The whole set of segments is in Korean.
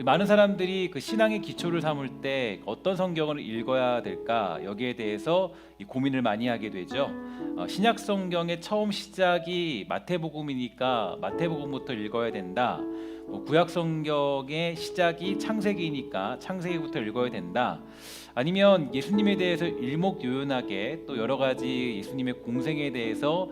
많은 사람들이 그 신앙의 기초를 삼을 때 어떤 성경을 읽어야 될까 여기에 대해서 고민을 많이 하게 되죠. 신약 성경의 처음 시작이 마태복음이니까 마태복음부터 읽어야 된다. 구약 성경의 시작이 창세기니까 창세기부터 읽어야 된다. 아니면 예수님에 대해서 일목요연하게 또 여러 가지 예수님의 공생에 대해서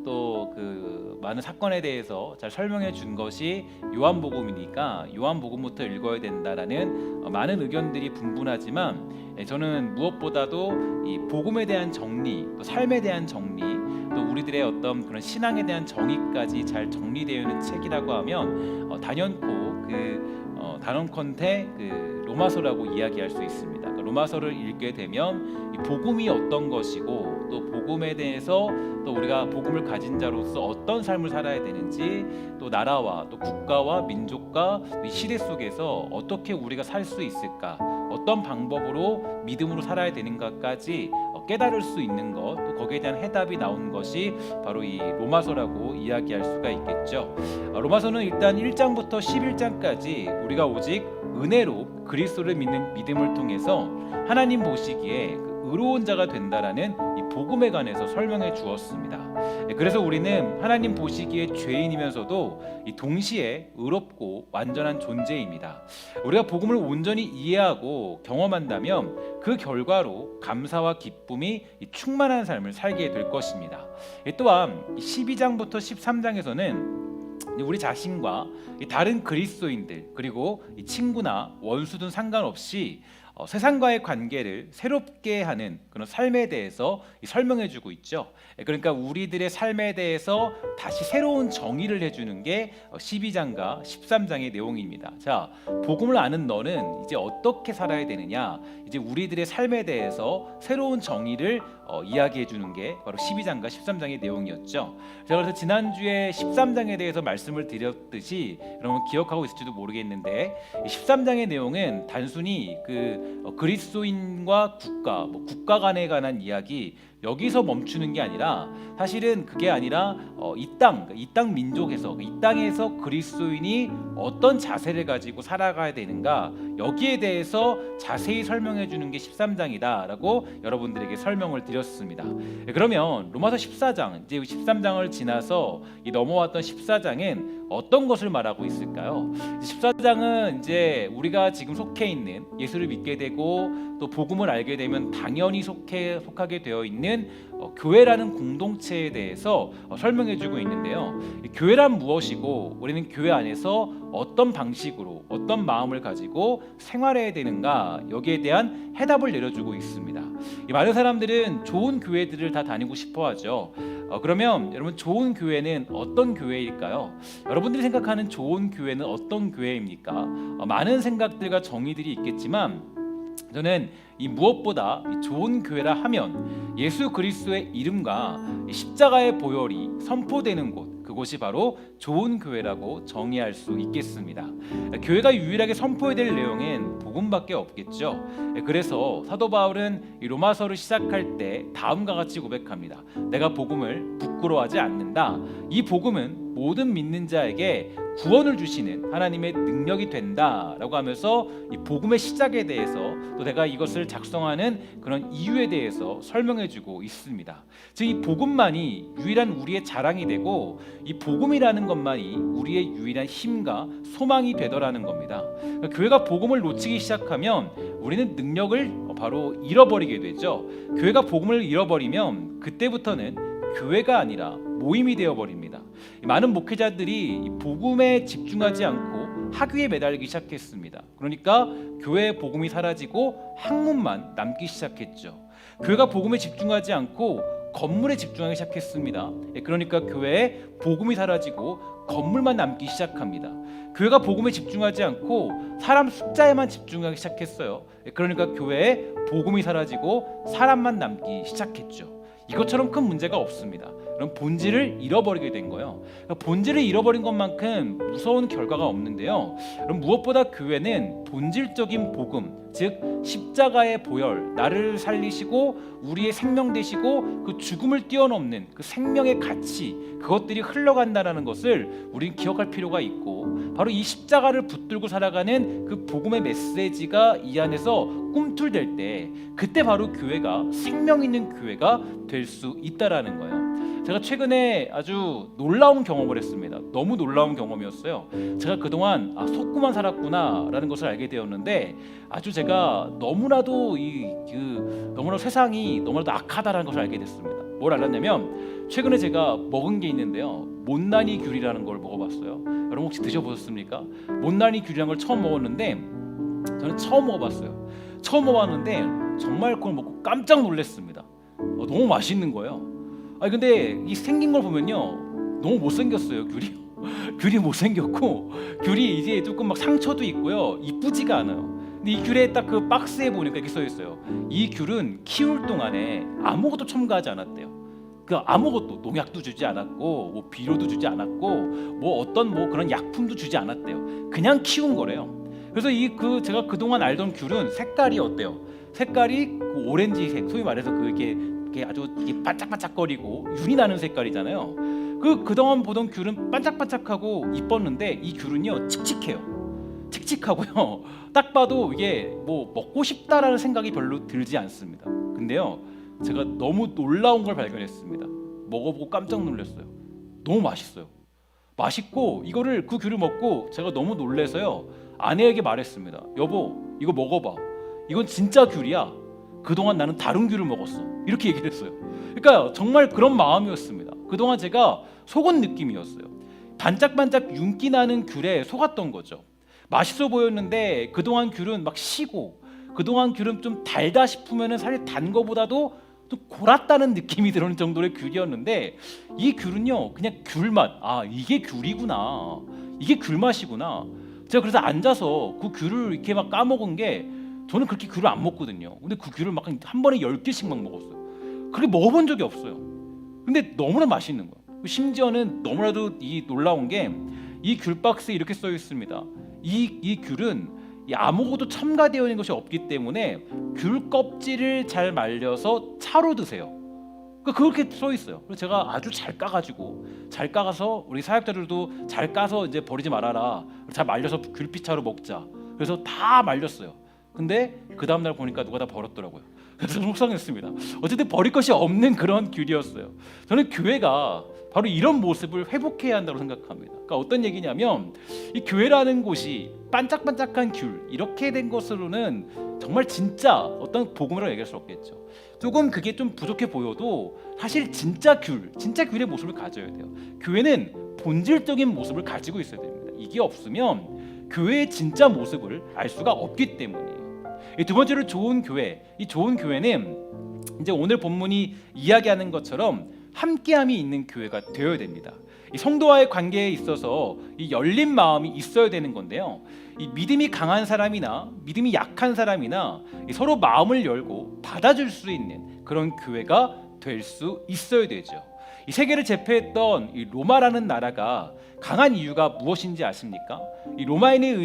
또 그 많은 사건에 대해서 잘 설명해 준 것이 요한복음이니까 요한복음부터 읽어야 된다라는 많은 의견들이 분분하지만 저는 무엇보다도 이 복음에 대한 정리, 또 삶에 대한 정리, 또 우리들의 어떤 그런 신앙에 대한 정의까지 잘 정리되어 있는 책이라고 하면 단언컨대 그 로마서라고 이야기할 수 있습니다. 로마서를 읽게 되면 이 복음이 어떤 것이고 또 복음에 대해서 또 우리가 복음을 가진 자로서 어떤 삶을 살아야 되는지 또 나라와 또 국가와 민족과 이 시대 속에서 어떻게 우리가 살 수 있을까, 어떤 방법으로 믿음으로 살아야 되는가까지 깨달을 수 있는 것, 또 거기에 대한 해답이 나온 것이 바로 이 로마서라고 이야기할 수가 있겠죠. 로마서는 일단 1장부터 11장까지 우리가 오직 은혜로 그리스도를 믿는 믿음을 통해서 하나님 보시기에 의로운 자가 된다라는 이 복음에 관해서 설명해 주었습니다. 그래서 우리는 하나님 보시기에 죄인이면서도 이 동시에 의롭고 완전한 존재입니다. 우리가 복음을 온전히 이해하고 경험한다면 그 결과로 감사와 기쁨이 충만한 삶을 살게 될 것입니다. 또한 12장부터 13장에서는 우리 자신과 다른 그리스도인들 그리고 친구나 원수든 상관없이 세상과의 관계를 새롭게 하는 그런 삶에 대해서 설명해주고 있죠. 그러니까 우리들의 삶에 대해서 다시 새로운 정의를 해주는 게 12장과 13장의 내용입니다. 자, 복음을 아는 너는 이제 어떻게 살아야 되느냐, 이제 우리들의 삶에 대해서 새로운 정의를 이야기해주는 게 바로 12장과 13장의 내용이었죠. 제가 그래서 지난주에 13장에 대해서 말씀을 드렸듯이 여러분 기억하고 있을지도 모르겠는데 13장의 내용은 단순히 그리스도인과 국가 간에 관한 이야기 여기서 멈추는 게 아니라 사실은 그게 아니라 이 땅 민족에서 이 땅에서 그리스도인이 어떤 자세를 가지고 살아가야 되는가 여기에 대해서 자세히 설명해 주는 게 13장이다라고 여러분들에게 설명을 드렸습니다. 그러면 로마서 14장 이제 13장을 지나서 넘어왔던 14장은 어떤 것을 말하고 있을까요? 14장은 이제 우리가 지금 속해 있는 예수를 믿게 되고 또 복음을 알게 되면 당연히 속하게 되어 있는 교회라는 공동체에 대해서 설명해주고 있는데요. 교회란 무엇이고 우리는 교회 안에서 어떤 방식으로 어떤 마음을 가지고 생활해야 되는가 여기에 대한 해답을 내려주고 있습니다. 많은 사람들은 좋은 교회들을 다 다니고 싶어하죠. 그러면 여러분 좋은 교회는 어떤 교회일까요? 여러분들이 생각하는 좋은 교회는 어떤 교회입니까? 많은 생각들과 정의들이 있겠지만 저는 이 무엇보다 좋은 교회라 하면 예수 그리스도의 이름과 십자가의 보혈이 선포되는 곳, 그곳이 바로 좋은 교회라고 정의할 수 있겠습니다. 교회가 유일하게 선포해야 될 내용은 복음밖에 없겠죠. 그래서 사도 바울은 이 로마서를 시작할 때 다음과 같이 고백합니다. 내가 복음을 부끄러워하지 않는다. 이 복음은 모든 믿는 자에게 구원을 주시는 하나님의 능력이 된다라고 하면서 이 복음의 시작에 대해서 또 내가 이것을 작성하는 그런 이유에 대해서 설명해주고 있습니다. 즉 이 복음만이 유일한 우리의 자랑이 되고 이 복음이라는 것만이 우리의 유일한 힘과 소망이 되더라는 겁니다. 그러니까 교회가 복음을 놓치기 시작하면 우리는 능력을 바로 잃어버리게 되죠. 교회가 복음을 잃어버리면 그때부터는 교회가 아니라 모임이 되어버립니다. 많은 목회자들이 복음에 집중하지 않고 학위에 매달리기 시작했습니다. 그러니까 교회의 복음이 사라지고 학문만 남기 시작했죠. 교회가 복음에 집중하지 않고 건물에 집중하기 시작했습니다. 그러니까 교회에 복음이 사라지고 건물만 남기 시작합니다. 교회가 복음에 집중하지 않고 사람 숫자에만 집중하기 시작했어요. 그러니까 교회에 복음이 사라지고 사람만 남기 시작했죠. 이것처럼 큰 문제가 없습니다. 그럼 본질을 잃어버리게 된 거예요. 그러니까 본질을 잃어버린 것만큼 무서운 결과가 없는데요. 그럼 무엇보다 교회는 본질적인 복음, 즉 십자가의 보혈, 나를 살리시고 우리의 생명 되시고 그 죽음을 뛰어넘는 그 생명의 가치, 그것들이 흘러간다라는 것을 우리는 기억할 필요가 있고, 바로 이 십자가를 붙들고 살아가는 그 복음의 메시지가 이 안에서 꿈틀댈 때, 그때 바로 교회가 생명 있는 교회가 될 수 있다라는 거예요. 제가 최근에 아주 놀라운 경험을 했습니다. 너무 놀라운 경험이었어요. 제가 그동안 속고만 살았구나라는 것을 알게 되었는데, 아주 제가 너무나도 너무나 세상이 너무나도 악하다라는 것을 알게 됐습니다. 뭘 알았냐면, 최근에 제가 먹은 게 있는데요, 못난이 귤이라는 걸 먹어봤어요. 여러분 혹시 드셔보셨습니까? 못난이 귤이라는 걸 처음 먹었는데, 저는 처음 먹어봤어요. 처음 먹어봤는데 정말 그걸 먹고 깜짝 놀랐습니다. 너무 맛있는 거예요. 근데 이 생긴 걸 보면요, 너무 못생겼어요. 귤이 못생겼고, 귤이 이제 조금 막 상처도 있고요, 이쁘지가 않아요. 근데 이 귤에 딱 그 박스에 보니까 이렇게 써 있어요. 이 귤은 키울 동안에 아무것도 첨가하지 않았대요. 그 아무것도, 농약도 주지 않았고, 뭐 비료도 주지 않았고, 뭐 어떤 뭐 그런 약품도 주지 않았대요. 그냥 키운 거래요. 그래서 제가 그동안 알던 귤은 색깔이 어때요? 색깔이 그 오렌지색, 소위 말해서 이게 아주 이게 반짝반짝거리고 윤이 나는 색깔이잖아요. 그동안 보던 귤은 반짝반짝하고 이뻤는데, 이 귤은요 칙칙해요. 칙칙하고요. 딱 봐도 이게 뭐 먹고 싶다라는 생각이 별로 들지 않습니다. 근데요, 제가 너무 놀라운 걸 발견했습니다. 먹어보고 깜짝 놀랐어요. 너무 맛있어요. 맛있고, 그 귤을 먹고 제가 너무 놀라서요, 아내에게 말했습니다. 여보, 이거 먹어봐. 이건 진짜 귤이야. 그동안 나는 다른 귤을 먹었어. 이렇게 얘기를 했어요. 그러니까 정말 그런 마음이었습니다. 그동안 제가 속은 느낌이었어요. 반짝반짝 윤기 나는 귤에 속았던 거죠. 맛있어 보였는데 그동안 귤은 막 시고, 그동안 귤은 좀 달다 싶으면 사실 단 거보다도 좀 골았다는 느낌이 드는 정도의 귤이었는데, 이 귤은요 그냥 귤맛. 이게 귤이구나, 이게 귤맛이구나. 제가 그래서 앉아서 그 귤을 이렇게 막 까먹은 게, 저는 그렇게 귤을 안 먹거든요. 근데 그 귤을 막 한 번에 10개씩 막 먹었어요. 그렇게 먹어본 적이 없어요. 근데 너무나 맛있는 거예요. 심지어는 너무나도 놀라운 게, 이 귤 박스에 이렇게 써 있습니다. 이 귤은 아무것도 첨가되어 있는 것이 없기 때문에 귤 껍질을 잘 말려서 차로 드세요. 그렇게 써 있어요. 그래서 제가 아주 잘 까가서 우리 사역자들도 잘 까서 이제 버리지 말아라, 잘 말려서 귤피차로 먹자. 그래서 다 말렸어요. 근데 그 다음날 보니까 누가 다 버렸더라고요. 그래서 속상했습니다. 어쨌든 버릴 것이 없는 그런 귤이었어요. 저는 교회가 바로 이런 모습을 회복해야 한다고 생각합니다. 그러니까 어떤 얘기냐면, 이 교회라는 곳이 반짝반짝한 귤, 이렇게 된 것으로는 정말 진짜 어떤 복음이라고 얘기할 수 없겠죠. 조금 그게 좀 부족해 보여도 사실 진짜 귤의 모습을 가져야 돼요. 교회는 본질적인 모습을 가지고 있어야 됩니다. 이게 없으면 교회의 진짜 모습을 알 수가 없기 때문이에요. 두 번째로 좋은 교회, 이 좋은 교회는 이제 오늘 본문이 이야기하는 것처럼 함께함이 있는 교회가 되어야 됩니다. 이 성도와의 관계에 있어서 이 열린 마음이 있어야 되는 건데요, 이 믿음이 강한 사람이나 믿음이 약한 사람이나 서로 마음을 열고 받아줄 수 있는 그런 교회가 될 수 있어야 되죠. 이 세계를 제패했던 이 로마라는 나라가 강한 이유가 무엇인지 아십니까? 이 로마인의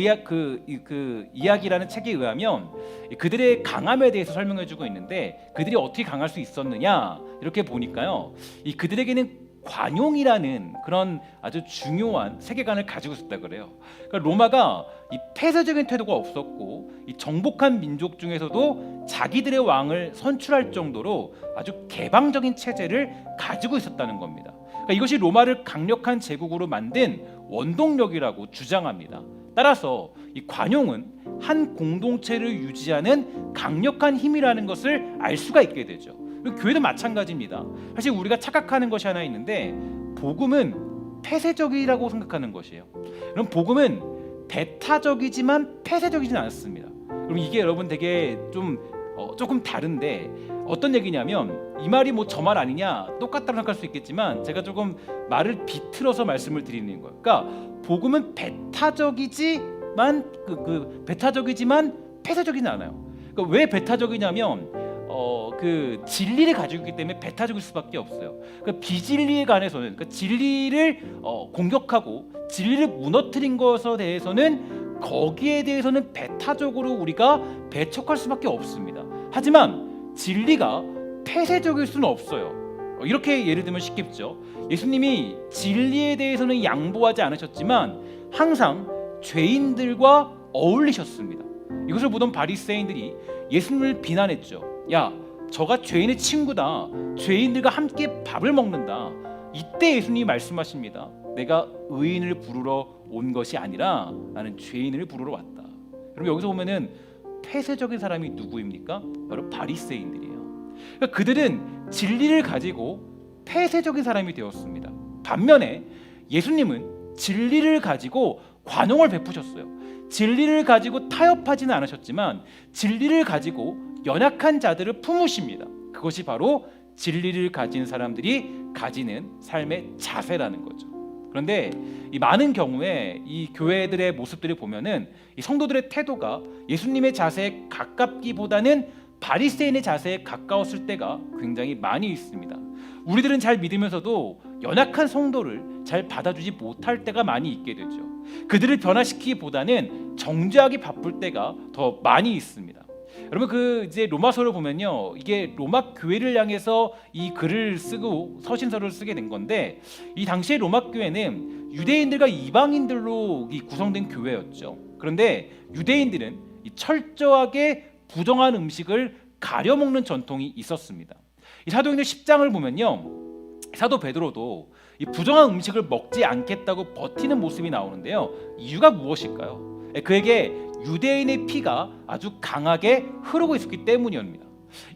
이야기라는 책에 의하면 그들의 강함에 대해서 설명해주고 있는데, 그들이 어떻게 강할 수 있었느냐, 이렇게 보니까요, 이 그들에게는 관용이라는 그런 아주 중요한 세계관을 가지고 있었다 그래요. 그러니까 로마가 이 폐쇄적인 태도가 없었고, 이 정복한 민족 중에서도 자기들의 왕을 선출할 정도로 아주 개방적인 체제를 가지고 있었다는 겁니다. 그러니까 이것이 로마를 강력한 제국으로 만든 원동력이라고 주장합니다. 따라서 이 관용은 한 공동체를 유지하는 강력한 힘이라는 것을 알 수가 있게 되죠. 교회도 마찬가지입니다. 사실 우리가 착각하는 것이 하나 있는데, 복음은 폐쇄적이라고 생각하는 것이에요. 그럼 복음은 배타적이지만 폐쇄적이진 않습니다. 그럼 이게 여러분 되게 조금 다른데, 어떤 얘기냐면, 이 말이 뭐 저 말 아니냐, 똑같다고 생각할 수 있겠지만 제가 조금 말을 비틀어서 말씀을 드리는 거예요. 그러니까 복음은 배타적이지만 배타적이지만 폐쇄적이진 않아요. 그러니까 왜 배타적이냐면, 그 진리를 가지고 있기 때문에 배타적일 수밖에 없어요. 그 비진리에 관해서는, 그 진리를 공격하고 진리를 무너뜨린 것에 대해서는 거기에 대해서는 배타적으로 우리가 배척할 수밖에 없습니다. 하지만 진리가 폐쇄적일 수는 없어요. 이렇게 예를 들면 쉽겠죠. 예수님이 진리에 대해서는 양보하지 않으셨지만 항상 죄인들과 어울리셨습니다. 이것을 보던 바리새인들이 예수님을 비난했죠. 야, 저가 죄인의 친구다. 죄인들과 함께 밥을 먹는다. 이때 예수님이 말씀하십니다. 내가 의인을 부르러 온 것이 아니라 나는 죄인을 부르러 왔다. 여러분, 여기서 보면은 폐쇄적인 사람이 누구입니까? 바로 바리새인들이에요. 그러니까 그들은 진리를 가지고 폐쇄적인 사람이 되었습니다. 반면에 예수님은 진리를 가지고 관용을 베푸셨어요. 진리를 가지고 타협하지는 않으셨지만 진리를 가지고 연약한 자들을 품으십니다. 그것이 바로 진리를 가진 사람들이 가지는 삶의 자세라는 거죠. 그런데 이 많은 경우에 이 교회들의 모습들을 보면은 이 성도들의 태도가 예수님의 자세에 가깝기보다는 바리새인의 자세에 가까웠을 때가 굉장히 많이 있습니다. 우리들은 잘 믿으면서도 연약한 성도를 잘 받아주지 못할 때가 많이 있게 되죠. 그들을 변화시키기보다는 정죄하기 바쁠 때가 더 많이 있습니다. 여러분, 그 이제 로마서를 보면요, 이게 로마 교회를 향해서 이 글을 쓰고 서신서를 쓰게 된 건데, 이 당시에 로마 교회는 유대인들과 이방인들로 구성된 교회였죠. 그런데 유대인들은 이 철저하게 부정한 음식을 가려 먹는 전통이 있었습니다. 이 사도행전 10장을 보면요, 사도 베드로도 이 부정한 음식을 먹지 않겠다고 버티는 모습이 나오는데요. 이유가 무엇일까요? 그에게 유대인의 피가 아주 강하게 흐르고 있었기 때문입니다.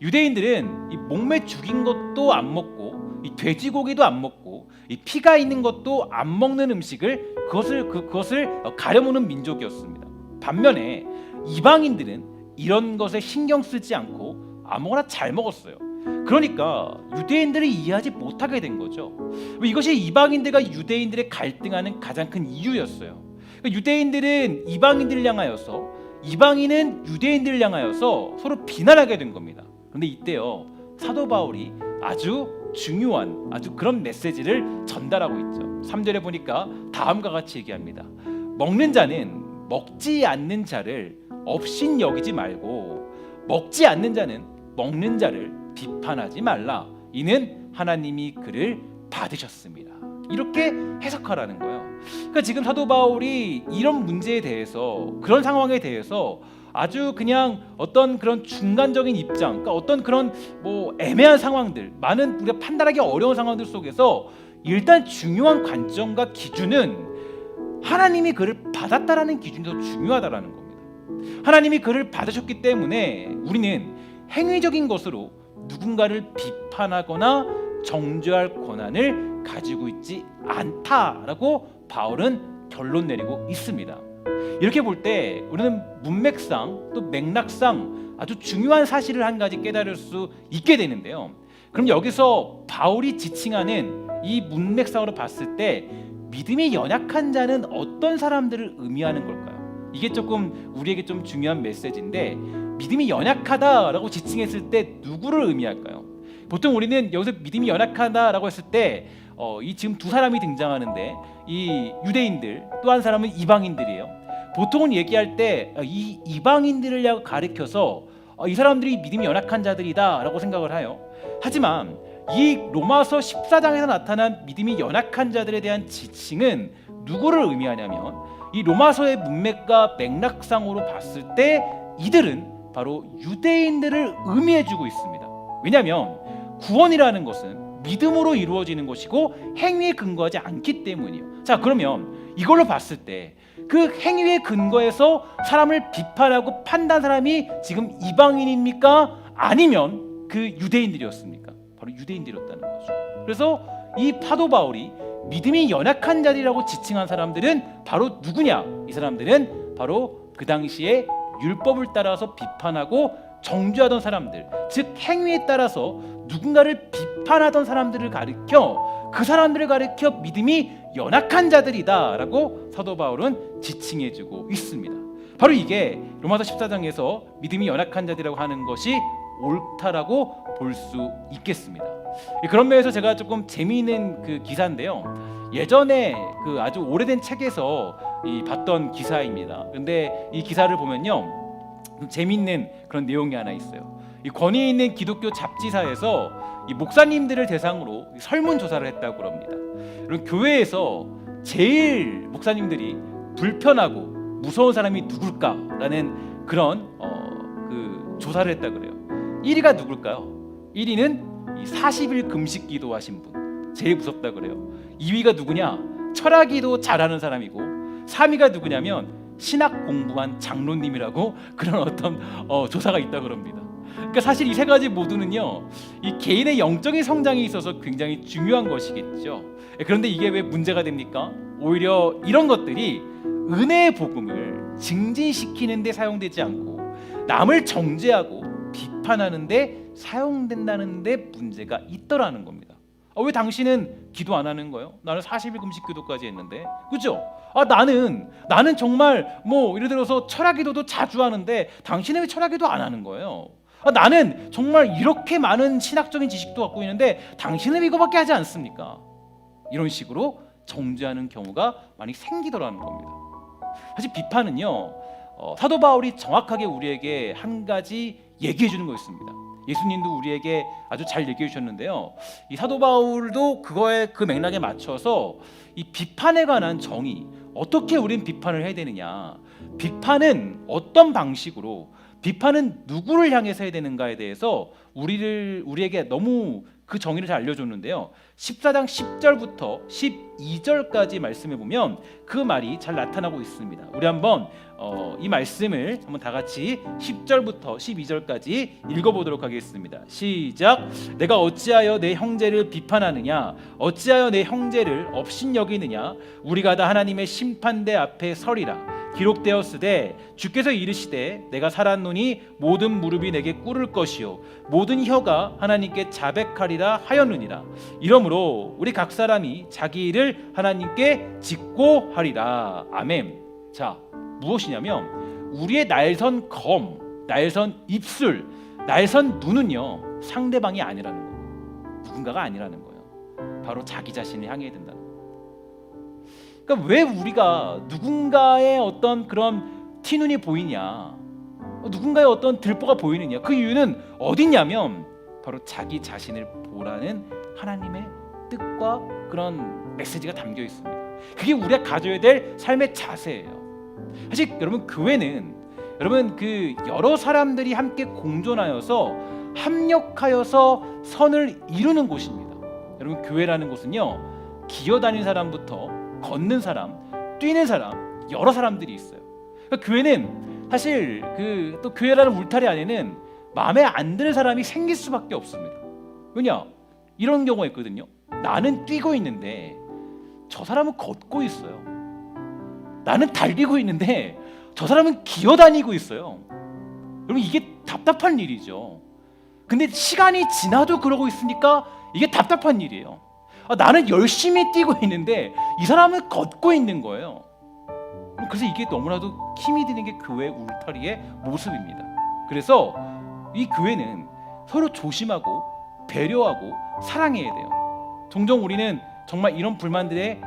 유대인들은 이 목매 죽인 것도 안 먹고, 이 돼지고기도 안 먹고, 이 피가 있는 것도 안 먹는 음식을 그것을 가려먹는 민족이었습니다. 반면에 이방인들은 이런 것에 신경 쓰지 않고 아무거나 잘 먹었어요. 그러니까 유대인들을 이해하지 못하게 된 거죠. 이것이 이방인들과 유대인들의 갈등하는 가장 큰 이유였어요. 유대인들은 이방인들을 향하여서, 이방인은 유대인들을 향하여서 서로 비난하게 된 겁니다. 그런데 이때요, 사도 바울이 아주 중요한 그런 메시지를 전달하고 있죠. 3절에 보니까 다음과 같이 얘기합니다. 먹는 자는 먹지 않는 자를 업신 여기지 말고, 먹지 않는 자는 먹는 자를 비판하지 말라. 이는 하나님이 그를 받으셨습니다. 이렇게 해석하라는 거예요. 그러니까 지금 사도 바울이 이런 문제에 대해서, 그런 상황에 대해서 아주 그냥 어떤 그런 중간적인 입장, 그러니까 어떤 그런 애매한 상황들, 많은 우리가 판단하기 어려운 상황들 속에서 일단 중요한 관점과 기준은 하나님이 그를 받았다라는 기준이 더 중요하다라는 겁니다. 하나님이 그를 받으셨기 때문에 우리는 행위적인 것으로 누군가를 비판하거나 정죄할 권한을 가지고 있지 않다라고 바울은 결론 내리고 있습니다. 이렇게 볼 때 우리는 문맥상 또 맥락상 아주 중요한 사실을 한 가지 깨달을 수 있게 되는데요. 그럼 여기서 바울이 지칭하는 이 문맥상으로 봤을 때 믿음이 연약한 자는 어떤 사람들을 의미하는 걸까요? 이게 조금 우리에게 좀 중요한 메시지인데, 믿음이 연약하다라고 지칭했을 때 누구를 의미할까요? 보통 우리는 여기서 믿음이 연약하다라고 했을 때 이 지금 두 사람이 등장하는데, 이 유대인들, 또 한 사람은 이방인들이에요. 보통은 얘기할 때 이 이방인들을 가리켜서 이 사람들이 믿음이 연약한 자들이다라고 생각을 해요. 하지만 이 로마서 14장에서 나타난 믿음이 연약한 자들에 대한 지칭은 누구를 의미하냐면, 이 로마서의 문맥과 맥락상으로 봤을 때 이들은 바로 유대인들을 의미해주고 있습니다. 왜냐하면 구원이라는 것은 믿음으로 이루어지는 것이고 행위에 근거하지 않기 때문이에요. 자, 그러면 이걸로 봤을 때 그 행위에 근거해서 사람을 비판하고 판단한 사람이 지금 이방인입니까? 아니면 그 유대인들이었습니까? 바로 유대인들이었다는 거죠. 그래서 이 사도 바울이 믿음이 연약한 자들이라고 지칭한 사람들은 바로 누구냐? 이 사람들은 바로 그 당시에 율법을 따라서 비판하고 정죄하던 사람들, 즉 행위에 따라서 누군가를 비판하던 사람들을 가리켜, 그 사람들을 가리켜 믿음이 연약한 자들이다라고 사도 바울은 지칭해주고 있습니다. 바로 이게 로마서 14장에서 믿음이 연약한 자들이라고 하는 것이 옳다라고 볼 수 있겠습니다. 그런 면에서 제가 조금 재미있는 그 기사인데요. 예전에 그 아주 오래된 책에서 봤던 기사입니다. 근데 이 기사를 보면요, 좀 재미있는 그런 내용이 하나 있어요. 이 권위 있는 기독교 잡지사에서 이 목사님들을 대상으로 설문조사를 했다고 합니다. 그럼 교회에서 제일 목사님들이 불편하고 무서운 사람이 누굴까라는 그런 그 조사를 했다 그래요. 1위가 누굴까요? 1위는 이 40일 금식 기도하신 분, 제일 무섭다 그래요. 2위가 누구냐? 철학기도 잘하는 사람이고, 3위가 누구냐면 신학 공부한 장로님이라고 그런 어떤 조사가 있다 그럽니다. 그러니까 사실 이 세 가지 모두는요, 이 개인의 영적인 성장에 있어서 굉장히 중요한 것이겠죠. 그런데 이게 왜 문제가 됩니까? 오히려 이런 것들이 은혜의 복음을 증진시키는 데 사용되지 않고 남을 정죄하고 비판하는 데 사용된다는 데 문제가 있더라는 겁니다. 왜 당신은 기도 안 하는 거예요? 나는 40일 금식 기도까지 했는데, 그죠? 나는 정말 뭐 예를 들어서 철학기도도 자주 하는데 당신은 왜 철학기도 안 하는 거예요? 나는 정말 이렇게 많은 신학적인 지식도 갖고 있는데 당신은 이거밖에 하지 않습니까? 이런 식으로 정죄하는 경우가 많이 생기더라는 겁니다. 사실 비판은요, 사도 바울이 정확하게 우리에게 한 가지 얘기해 주는 거 있습니다. 예수님도 우리에게 아주 잘 얘기해 주셨는데요, 이 사도 바울도 그 맥락에 맞춰서 이 비판에 관한 정의, 어떻게 우린 비판을 해야 되느냐, 비판은 어떤 방식으로, 비판은 누구를 향해서 해야 되는가에 대해서 우리에게 너무 그 정의를 잘 알려줬는데요, 14장 10절부터 12절까지 말씀해 보면 그 말이 잘 나타나고 있습니다. 우리 한번 이 말씀을 한번 다 같이 10절부터 12절까지 읽어보도록 하겠습니다. 시작. 내가 어찌하여 내 형제를 비판하느냐? 어찌하여 내 형제를 업신여기느냐? 우리가 다 하나님의 심판대 앞에 서리라. 기록되었으되 주께서 이르시되 내가 살았노니 모든 무릎이 내게 꿇을 것이요 모든 혀가 하나님께 자백하리라 하였느니라. 이러므로 우리 각 사람이 자기 일을 하나님께 짓고 하리라. 아멘. 자, 무엇이냐면 우리의 날선 검, 날선 입술, 날선 눈은요, 상대방이 아니라는 거예요. 누군가가 아니라는 거예요. 바로 자기 자신을 향해야 된다는 거예요. 그러니까 왜 우리가 누군가의 어떤 그런 티눈이 보이냐, 누군가의 어떤 들보가 보이느냐, 그 이유는 어디냐면 바로 자기 자신을 보라는 하나님의 뜻과 그런 메시지가 담겨 있습니다. 그게 우리가 가져야 될 삶의 자세예요. 사실 여러분, 교회는 그 여러 사람들이 함께 공존하여서 합력하여서 선을 이루는 곳입니다. 여러분, 교회라는 곳은요, 기어다니는 사람부터 걷는 사람, 뛰는 사람, 여러 사람들이 있어요. 그러니까 교회는 사실 또 교회라는 울타리 안에는 마음에 안 드는 사람이 생길 수밖에 없습니다. 왜냐? 이런 경우가 있거든요. 나는 뛰고 있는데 저 사람은 걷고 있어요. 나는 달리고 있는데 저 사람은 기어다니고 있어요. 여러분, 이게 답답한 일이죠. 근데 시간이 지나도 그러고 있으니까 이게 답답한 일이에요. 나는 열심히 뛰고 있는데 이 사람은 걷고 있는 거예요. 그래서 이게 너무나도 힘이 드는 게 교회 울타리의 모습입니다. 그래서 이 교회는 서로 조심하고 배려하고 사랑해야 돼요. 종종 우리는 정말 이런 불만들에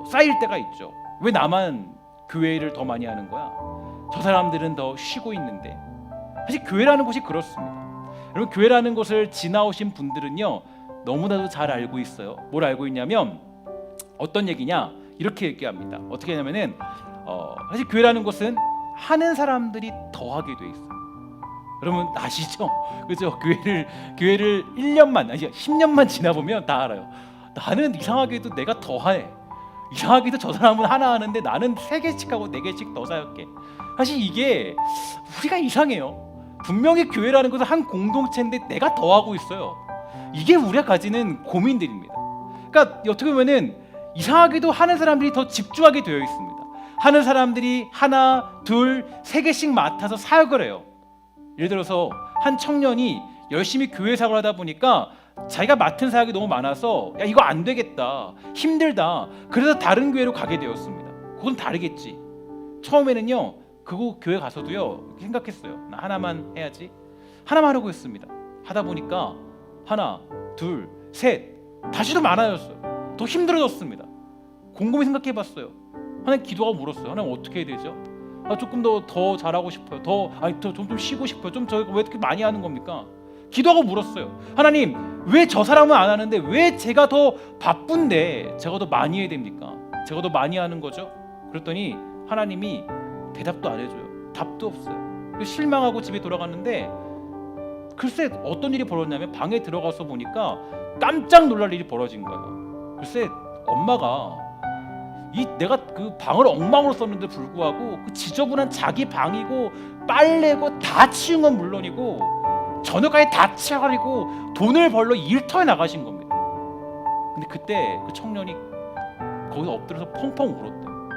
쌓일 때가 있죠. 왜 나만 교회를 더 많이 하는 거야? 저 사람들은 더 쉬고 있는데. 사실 교회라는 곳이 그렇습니다. 여러분, 교회라는 곳을 지나오신 분들은요, 너무나도 잘 알고 있어요. 뭘 알고 있냐면 어떤 얘기냐, 이렇게 얘기합니다. 어떻게 하냐면은 사실 교회라는 곳은 하는 사람들이 더하게 돼 있어요. 여러분 아시죠? 그죠? 교회를 1년만 아니 10년만 지나보면 다 알아요. 나는 이상하게도 내가 더해. 이상하게도 저 사람은 하나 하는데 나는 3개씩 하고 4개씩 더 사역해. 사실 이게 우리가 이상해요. 분명히 교회라는 것은 한 공동체인데 내가 더 하고 있어요. 이게 우리가 가지는 고민들입니다. 그러니까 어떻게 보면은 이상하게도 하는 사람들이 더 집중하게 되어 있습니다. 하는 사람들이 하나, 둘, 3개씩 맡아서 사역을 해요. 예를 들어서 한 청년이 열심히 교회 사역을 하다 보니까 자기가 맡은 사역이 너무 많아서 야, 이거 안 되겠다, 힘들다, 그래서 다른 교회로 가게 되었습니다. 그건 다르겠지. 처음에는요, 그거 교회 가서도요 생각했어요. 나 하나만 해야지. 하나만 하려고 했습니다. 하다 보니까 하나, 둘, 셋, 다시도 많아졌어요. 더 힘들어졌습니다. 곰곰이 생각해봤어요. 하나님 기도하고 물었어요. 하나님 어떻게 해야 되죠? 조금 더 잘하고 싶어요. 좀 쉬고 싶어요. 저희가 왜 이렇게 많이 하는 겁니까? 기도하고 물었어요. 하나님, 왜 저 사람은 안 하는데 왜 제가 더 바쁜데 제가 더 많이 해야 됩니까? 제가 더 많이 하는 거죠? 그랬더니 하나님이 대답도 안 해줘요. 답도 없어요. 실망하고 집에 돌아갔는데 글쎄 어떤 일이 벌어졌냐면 방에 들어가서 보니까 깜짝 놀랄 일이 벌어진 거예요. 글쎄 엄마가 내가 그 방을 엉망으로 썼는데 불구하고 그 지저분한 자기 방이고 빨래고 다 치운 건 물론이고 저녁까지 다 치워가지고 돈을 벌러 일터에 나가신 겁니다. 근데 그때 그 청년이 거기서 엎드려서 펑펑 울었대요.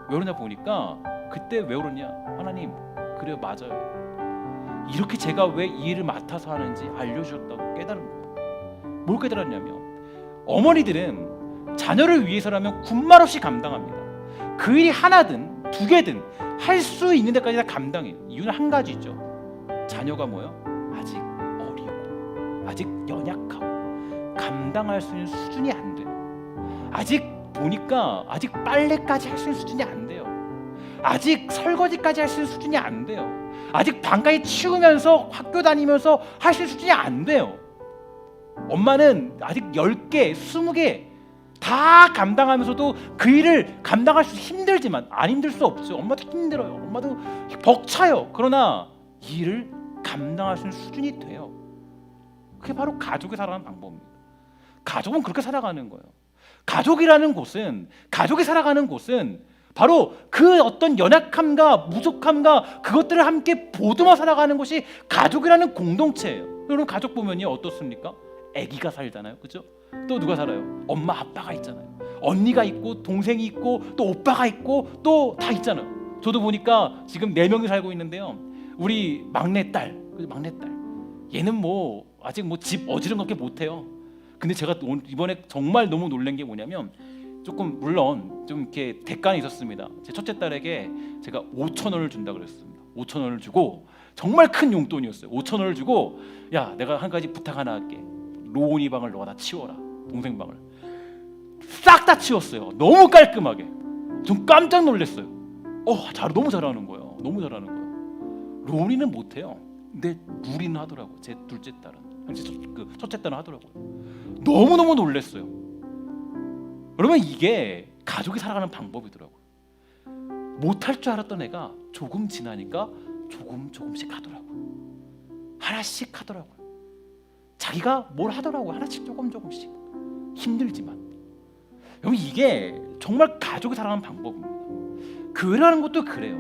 왜 그러냐 보니까 그때 왜 울었냐? 하나님, 그래요, 맞아요. 이렇게 제가 왜 이 일을 맡아서 하는지 알려주셨다고 깨달은 거예요. 뭘 깨달았냐면 어머니들은 자녀를 위해서라면 군말 없이 감당합니다. 그 일이 하나든 두 개든 할 수 있는 데까지 다 감당해요. 이유는 한 가지죠. 자녀가 뭐요? 아직 어리고 아직 연약하고 감당할 수 있는 수준이 안 돼요. 아직 보니까 아직 빨래까지 할 수 있는 수준이 안 돼요. 아직 설거지까지 할 수 있는 수준이 안 돼요. 아직 방까지 치우면서 학교 다니면서 할 수 있는 수준이 안 돼요. 엄마는 아직 10개, 20개 다 감당하면서도 그 일을 감당할 수 힘들지만 안 힘들 수 없죠. 엄마도 힘들어요. 엄마도 벅차요. 그러나 이 일을 감당할 수 있는 수준이 돼요. 그게 바로 가족이 살아가는 방법입니다. 가족은 그렇게 살아가는 거예요. 가족이 살아가는 곳은 바로 그 어떤 연약함과 부족함과 그것들을 함께 보듬어 살아가는 것이 가족이라는 공동체예요. 여러분 가족 보면요 어떻습니까? 아기가 살잖아요, 그렇죠? 또 누가 살아요? 엄마 아빠가 있잖아요. 언니가 있고 동생이 있고 또 오빠가 있고 또 다 있잖아요. 저도 보니까 지금 4명이 살고 있는데요. 우리 막내딸 얘는 뭐 아직 뭐 집 어지럼하게 못해요. 근데 제가 이번에 정말 너무 놀란 게 뭐냐면 조금 물론 좀 이렇게 대가는 있었습니다. 제 첫째 딸에게 제가 5,000원을 준다 그랬습니다. 5,000원을 주고 정말 큰 용돈이었어요. 5,000원을 주고 야 내가 한 가지 부탁 하나 할게. 로운이 방을 너가 다 치워라. 동생 방을 싹 다 치웠어요. 너무 깔끔하게. 좀 깜짝 놀랐어요. 너무 잘하는 거예요. 너무 잘하는 거예요. 로운이는 못해요. 근데 누리는 하더라고. 제 둘째 딸은, 첫째 딸은 하더라고요. 너무너무 놀랐어요. 여러분 이게 가족이 살아가는 방법이더라고요. 못할 줄 알았던 애가 조금 지나니까 조금씩 하더라고요. 하나씩 하더라고요. 자기가 뭘 하더라고요. 하나씩 조금씩. 힘들지만 여러분 이게 정말 가족이 살아가는 방법입니다. 교회라는 것도 그래요.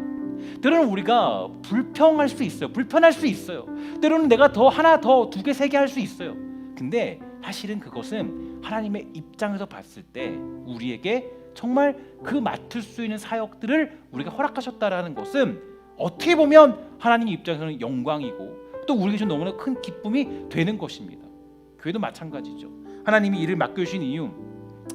때로는 우리가 불평할 수 있어요. 불편할 수 있어요. 때로는 내가 더 하나 더 2개 3개 할 수 있어요. 근데 사실은 그것은 하나님의 입장에서 봤을 때 우리에게 정말 그 맡을 수 있는 사역들을 우리가 허락하셨다라는 것은 어떻게 보면 하나님 입장에서는 영광이고 또 우리에게 너무나 큰 기쁨이 되는 것입니다. 교회도 마찬가지죠. 하나님이 일을 맡겨주신 이유,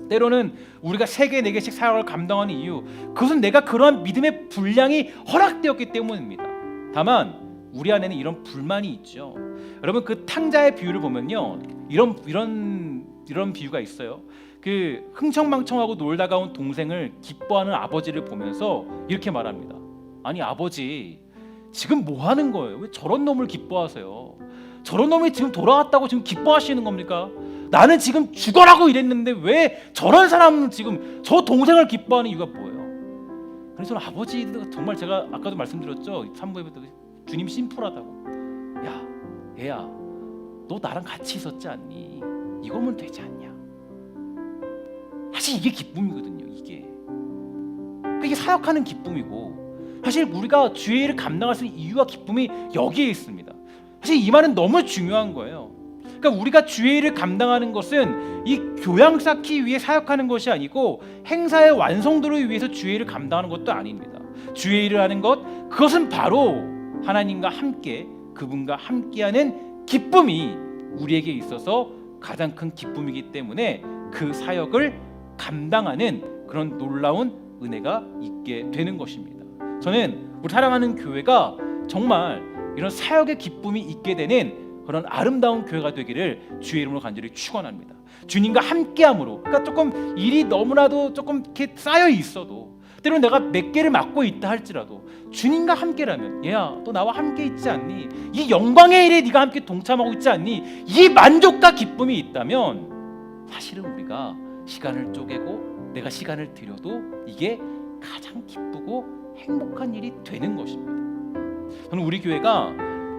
때로는 우리가 3개, 4개씩 사역을 감당하는 이유, 그것은 내가 그러한 믿음의 분량이 허락되었기 때문입니다. 다만 우리 안에는 이런 불만이 있죠. 여러분 그 탕자의 비유를 보면요, 이런 비유가 있어요. 그 흥청망청하고 놀다가 온 동생을 기뻐하는 아버지를 보면서 이렇게 말합니다. 아니 아버지, 지금 뭐 하는 거예요? 왜 저런 놈을 기뻐하세요? 저런 놈이 지금 돌아왔다고 지금 기뻐하시는 겁니까? 나는 지금 죽어라고 이랬는데 왜 저런 사람은 지금 저 동생을 기뻐하는 이유가 뭐예요? 그래서 아버지도 정말 제가 아까도 말씀드렸죠. 3부에도 주님 심플하다고. 야, 얘야, 너 나랑 같이 있었지 않니? 이거면 되지 않냐? 사실 이게 기쁨이거든요. 이게 사역하는 기쁨이고, 사실 우리가 주의 일을 감당할 수 있는 이유와 기쁨이 여기에 있습니다. 사실 이 말은 너무 중요한 거예요. 그러니까 우리가 주의 일을 감당하는 것은 이 교양 쌓기 위해 사역하는 것이 아니고 행사의 완성도를 위해서 주의 일을 감당하는 것도 아닙니다. 주의 일을 하는 것, 그것은 바로 하나님과 함께, 그분과 함께하는 기쁨이 우리에게 있어서 가장 큰 기쁨이기 때문에 그 사역을 감당하는 그런 놀라운 은혜가 있게 되는 것입니다. 저는 우리 사랑하는 교회가 정말 이런 사역의 기쁨이 있게 되는 그런 아름다운 교회가 되기를 주의 이름으로 간절히 축원합니다. 주님과 함께함으로, 그러니까 조금 일이 너무나도 조금 이렇게 쌓여 있어도, 때로는 내가 몇 개를 맡고 있다 할지라도 주님과 함께라면, 얘야 또 나와 함께 있지 않니? 이 영광의 일에 네가 함께 동참하고 있지 않니? 이 만족과 기쁨이 있다면 사실은 우리가 시간을 쪼개고 내가 시간을 들여도 이게 가장 기쁘고 행복한 일이 되는 것입니다. 저는 우리 교회가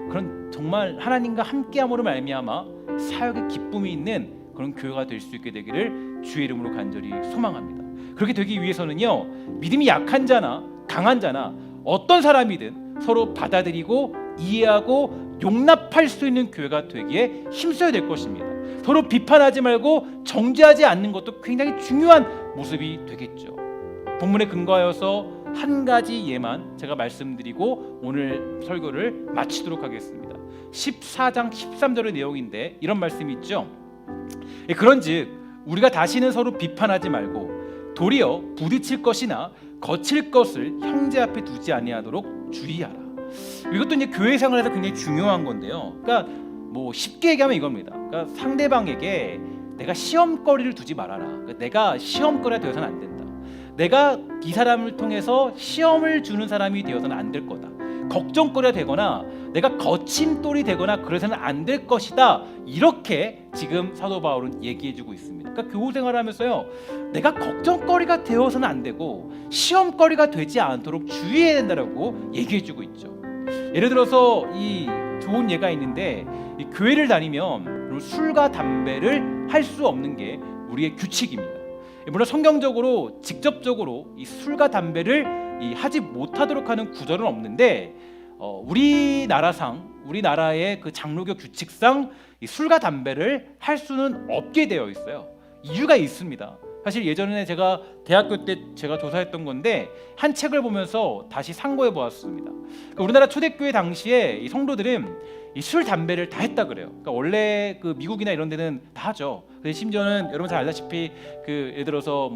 그런 정말 하나님과 함께함으로 말미암아 사역의 기쁨이 있는 그런 교회가 될 수 있게 되기를 주의 이름으로 간절히 소망합니다. 그렇게 되기 위해서는요, 믿음이 약한 자나 강한 자나 어떤 사람이든 서로 받아들이고 이해하고 용납할 수 있는 교회가 되기에 힘써야 될 것입니다. 서로 비판하지 말고 정죄하지 않는 것도 굉장히 중요한 모습이 되겠죠. 본문에 근거하여서 한 가지 예만 제가 말씀드리고 오늘 설교를 마치도록 하겠습니다. 14장 13절의 내용인데 이런 말씀이 있죠. 그런즉 우리가 다시는 서로 비판하지 말고 도리어 부딪힐 것이나 거칠 것을 형제 앞에 두지 아니하도록 주의하라. 이것도 이제 교회 생활에서 굉장히 중요한 건데요. 그러니까 뭐 쉽게 얘기하면 이겁니다. 그러니까 상대방에게 내가 시험거리를 두지 말아라. 그러니까 내가 시험거리가 되어서는 안 된다. 내가 이 사람을 통해서 시험을 주는 사람이 되어서는 안 될 거다. 걱정거리가 되거나 내가 거침돌이 되거나 그래서는 안 될 것이다. 이렇게 지금 사도 바울은 얘기해주고 있습니다. 그러니까 교우 생활하면서요, 내가 걱정거리가 되어서는 안 되고 시험거리가 되지 않도록 주의해야 된다라고 얘기해주고 있죠. 예를 들어서 이 좋은 예가 있는데, 이 교회를 다니면 술과 담배를 할 수 없는 게 우리의 규칙입니다. 물론 성경적으로 직접적으로 이 술과 담배를 하지 못하도록 하는 구절은 없는데, 우리나라의 그 장로교 규칙상 이 술과 담배를 할 수는 없게 되어 있어요. 이유가 있습니다. 사실 예전에 제가 대학교 때 제가 조사했던 건데 한 책을 보면서 다시 상고해 보았습니다. 그러니까 우리나라 초대교회 당시에 이 성도들은 이 술 담배를 다 했다 그래요. 그러니까 원래 그 미국이나 이런 데는 다 하죠. 근데 심지어는 여러분 잘 알다시피 그 예를 들어서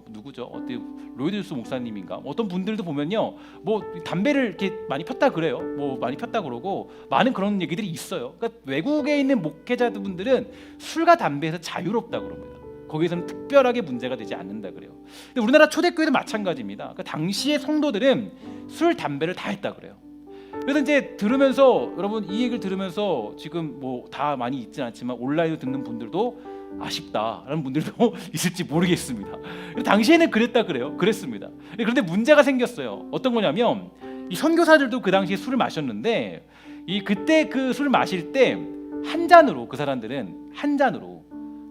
누구죠? 어때 로이드 목사님인가? 어떤 분들도 보면요, 뭐 담배를 이렇게 많이 폈다 그래요. 뭐 많이 폈다 그러고 많은 그런 얘기들이 있어요. 그러니까 외국에 있는 목회자분들은 술과 담배에서 자유롭다 그럽니다. 거기서는 특별하게 문제가 되지 않는다 그래요. 근데 우리나라 초대교회도 마찬가지입니다. 그러니까 당시의 성도들은 술 담배를 다 했다 그래요. 그래서 이제 들으면서, 여러분 이 얘기를 들으면서 지금 뭐 다 많이 있진 않지만 온라인으로 듣는 분들도 아쉽다라는 분들도 있을지 모르겠습니다. 당시에는 그랬다 그래요. 그랬습니다. 그런데 문제가 생겼어요. 어떤 거냐면 이 선교사들도 그 당시에 술을 마셨는데 그때 그 술을 마실 때 한 잔으로, 그 사람들은 한 잔으로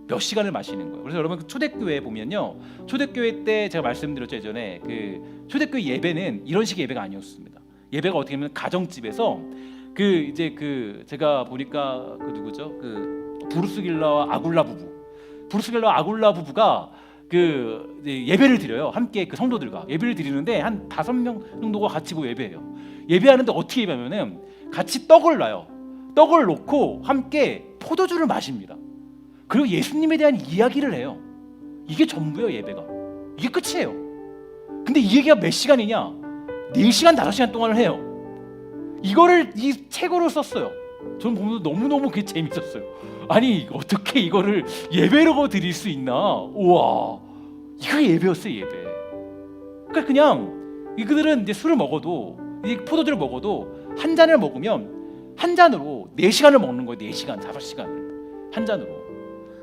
몇 시간을 마시는 거예요. 그래서 여러분 그 초대교회 보면요, 초대교회 때 제가 말씀드렸죠, 예전에 그 초대교회 예배는 이런 식의 예배가 아니었습니다. 예배가 어떻게 보면 가정집에서 제가 보니까 그 누구죠? 그 브루스 길러와 아굴라 부부가 그 예배를 드려요. 함께 그 성도들과 예배를 드리는데 한 5명 정도가 같이 예배해요. 예배하는데 어떻게 예배하면은 같이 떡을 놔요. 떡을 놓고 함께 포도주를 마십니다. 그리고 예수님에 대한 이야기를 해요. 이게 전부예요, 예배가. 이게 끝이에요. 근데 이 얘기가 몇 시간이냐? 4시간, 5시간 동안을 해요. 이거를 이 책으로 썼어요. 저는 보면서 너무너무 그게 재밌었어요. 아니 어떻게 이거를 예배로 드릴 수 있나? 우와, 이거 예배였어요, 예배. 그러니까 그냥 이들은 이제 술을 먹어도, 이 포도주를 먹어도 한 잔을 먹으면 한 잔으로 4시간을 먹는 거예요. 4시간, 5시간을 한 잔으로.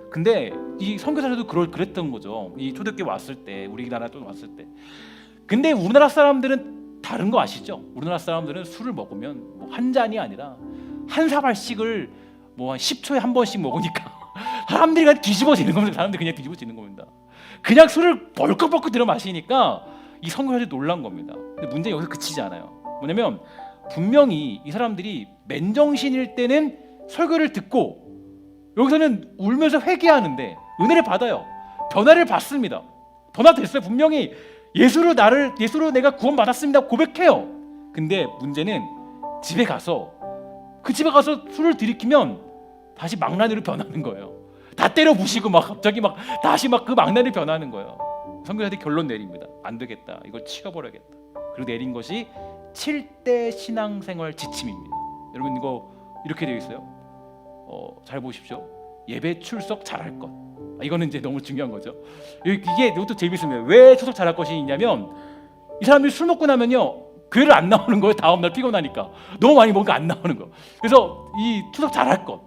근데 이 선교사들도 그랬던 거죠. 이 초대교회 왔을 때, 우리나라 또 왔을 때. 근데 우리나라 사람들은 다른 거 아시죠? 우리나라 사람들은 술을 먹으면 뭐 한 잔이 아니라 한 사발씩을 뭐 한 10초에 한 번씩 먹으니까 사람들이 그냥 뒤집어지는 겁니다. 사람들이 그냥 뒤집어지는 겁니다. 그냥 술을 벌컥벌컥 들어 마시니까 이 선교사들이 놀란 겁니다. 근데 문제는 여기서 그치지 않아요. 뭐냐면 분명히 이 사람들이 맨정신일 때는 설교를 듣고 여기서는 울면서 회개하는데 은혜를 받아요. 변화를 받습니다. 변화됐어요. 분명히 예수로 내가 구원받았습니다 고백해요. 근데 문제는 집에 가서 술을 들이키면 다시 망나니로 변하는 거예요. 다 때려 부시고 막 갑자기 막 다시 막 그 망나니로 변하는 거예요. 선교사들이 결론 내립니다. 안 되겠다. 이걸 치워버려야겠다. 그리고 내린 것이 7대 신앙생활 지침입니다. 여러분 이거 이렇게 되어 있어요. 잘 보십시오. 예배 출석 잘할 것. 이거는 이제 너무 중요한 거죠. 이게 이것도 재밌습니다. 왜 출석 잘할 것이 있냐면 이 사람들이 술 먹고 나면요 교회를 안 나오는 거예요. 다음 날 피곤하니까 너무 많이 먹으니까 안 나오는 거. 그래서 이 출석 잘할 것,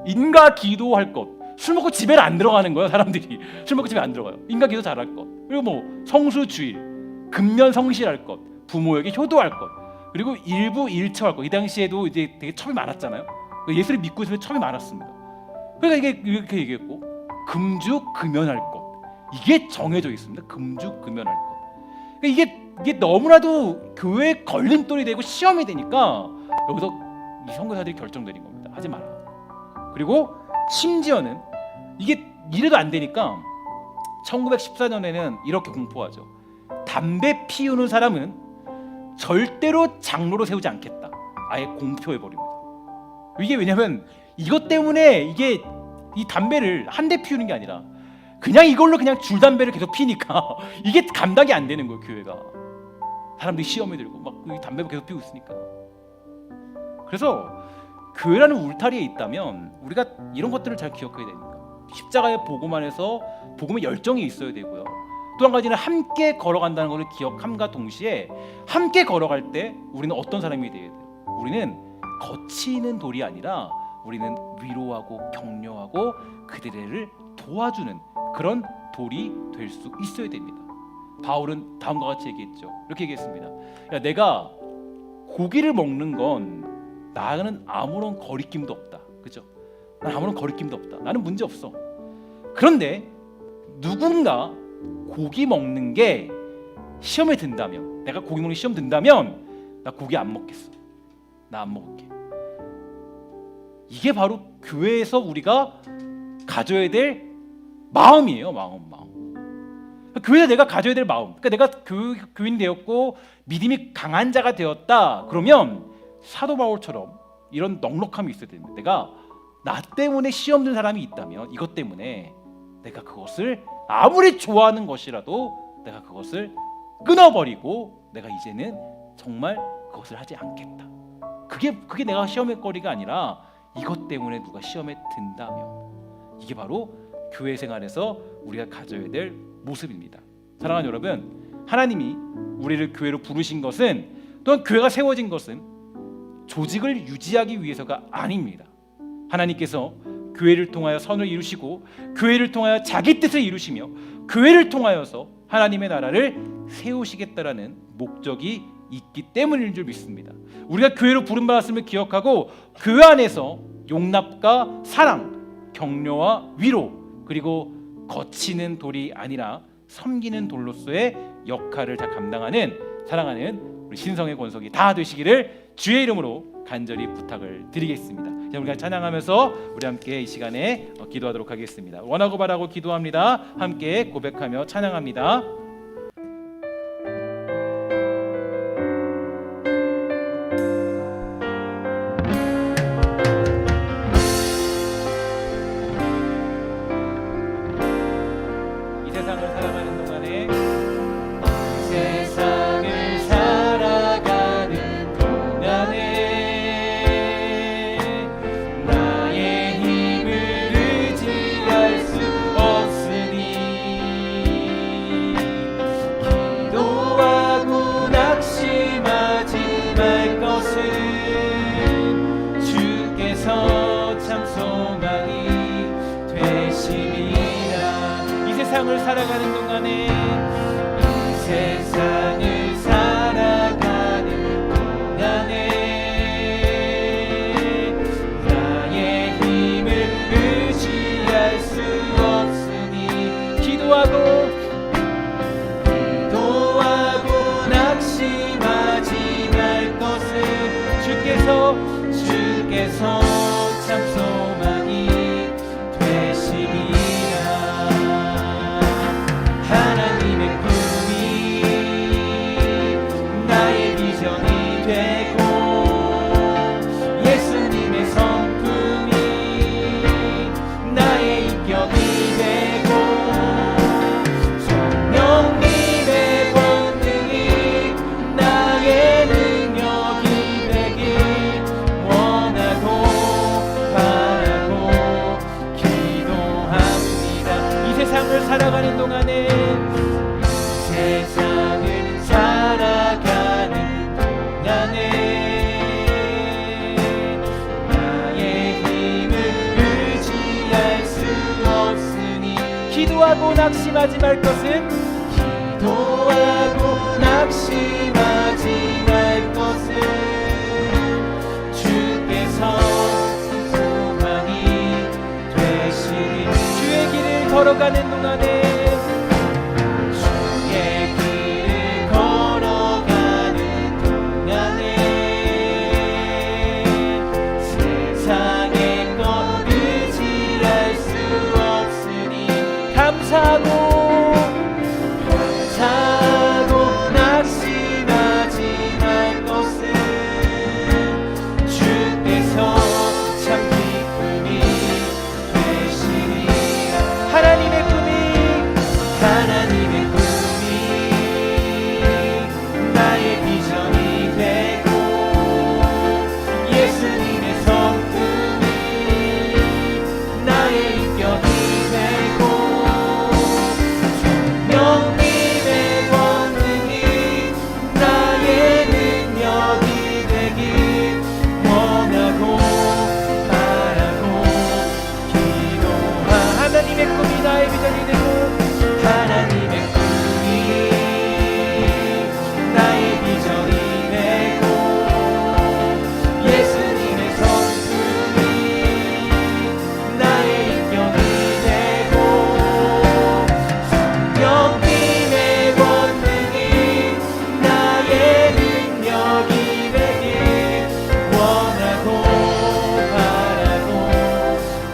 인가 기도할 것. 술 먹고 집에는 안 들어가는 거예요. 사람들이 술 먹고 집에 안 들어가요. 인가 기도 잘할 것. 그리고 뭐 성수주일, 금년 성실할 것, 부모에게 효도할 것. 그리고 일부 일처할 것. 이 당시에도 이제 되게 첩이 많았잖아요. 예수를 믿고 있으면 첩이 많았습니다. 그러니까 이게 이렇게 얘기했고 금주 금연할 것. 이게 정해져 있습니다. 금주 금연할 것. 그러니까 이게 너무나도 교회에 걸림돌이 되고 시험이 되니까 여기서 이 선교사들이 결정드린 겁니다. 하지 마라. 그리고 심지어는 이게 이래도 안 되니까 1914년에는 이렇게 공포하죠. 담배 피우는 사람은 절대로 장로로 세우지 않겠다. 아예 공표해버립니다. 이게 왜냐면 이것 때문에 이게 이 담배를 한 대 피우는 게 아니라 그냥 이걸로 그냥 줄담배를 계속 피니까 이게 감당이 안 되는 거예요. 교회가 사람들이 시험에 들고 막 담배를 계속 피우고 있으니까. 그래서 교회라는 울타리에 있다면 우리가 이런 것들을 잘 기억해야 됩니다. 십자가의 복음 안에서 복음의 열정이 있어야 되고요. 또 한 가지는 함께 걸어간다는 것을 기억함과 동시에 함께 걸어갈 때 우리는 어떤 사람이 되어야 돼요? 우리는 거치는 돌이 아니라 우리는 위로하고 격려하고 그들을 도와주는 그런 돌이 될 수 있어야 됩니다. 바울은 다음과 같이 얘기했죠. 이렇게 얘기했습니다. 야, 내가 고기를 먹는 건 나는 아무런 거리낌도 없다. 그죠? 난 아무런 거리낌도 없다. 나는 문제 없어. 그런데 누군가 고기 먹는 게 시험에 든다면, 내가 고기 먹는 게 시험 든다면 나 고기 안 먹겠어. 나 안 먹을게. 이게 바로 교회에서 우리가 가져야 될 마음이에요. 마음. 교회에서 내가 가져야 될 마음. 그러니까 내가 교인 되었고 믿음이 강한 자가 되었다. 그러면 사도 바울처럼 이런 넉넉함이 있어야 됩니다. 내가 나 때문에 시험 든 사람이 있다면 이것 때문에 내가 그것을 아무리 좋아하는 것이라도 내가 그것을 끊어버리고 내가 이제는 정말 그것을 하지 않겠다. 그게 내가 시험의 거리가 아니라 이것 때문에 누가 시험에 든다면 이게 바로 교회 생활에서 우리가 가져야 될 모습입니다. 사랑하는 여러분, 하나님이 우리를 교회로 부르신 것은 또한 교회가 세워진 것은 조직을 유지하기 위해서가 아닙니다. 하나님께서 교회를 통하여 선을 이루시고 교회를 통하여 자기 뜻을 이루시며 교회를 통하여서 하나님의 나라를 세우시겠다라는 목적이 있기 때문인 줄 믿습니다. 우리가 교회로 부름받았음을 기억하고 교회 안에서 용납과 사랑, 격려와 위로 그리고 거치는 돌이 아니라 섬기는 돌로서의 역할을 다 감당하는 사랑하는 우리 신성의 권속이 다 되시기를 주의 이름으로 간절히 부탁을 드리겠습니다. 우리가 찬양하면서 우리 함께 이 시간에 기도하도록 하겠습니다. 원하고 바라고 기도합니다. 함께 고백하며 찬양합니다. 이 세상을 살아가는 동안에 세상을 살아가는 동안에 이 세상을 살아가는 동안에 나의 힘을 의지할 수 없으니 기도하고 낙심하지 말 것을 주께서 참 소망이 되심이 하나님의 꿈이 감사하고 낙심하지 말 것은 기도하고 낙심하지 말 것은 주께서 소망이 되시니 주의 길을 걸어가는 동안에 감사하고 낙심하지 말 것은 주께서 참 기쁨이 되시리라. 하나님의 꿈이 나의 비전이 되고 예수님의 성품이 나의 인격이 되고 하나님의 꿈이 나의 비전이 되고 하나님의 꿈이 나의 비전이 되고 예수님의 성품이 나의 인격이 되고 성령님의 권능이 나의 능력이 되길 원하고 바라고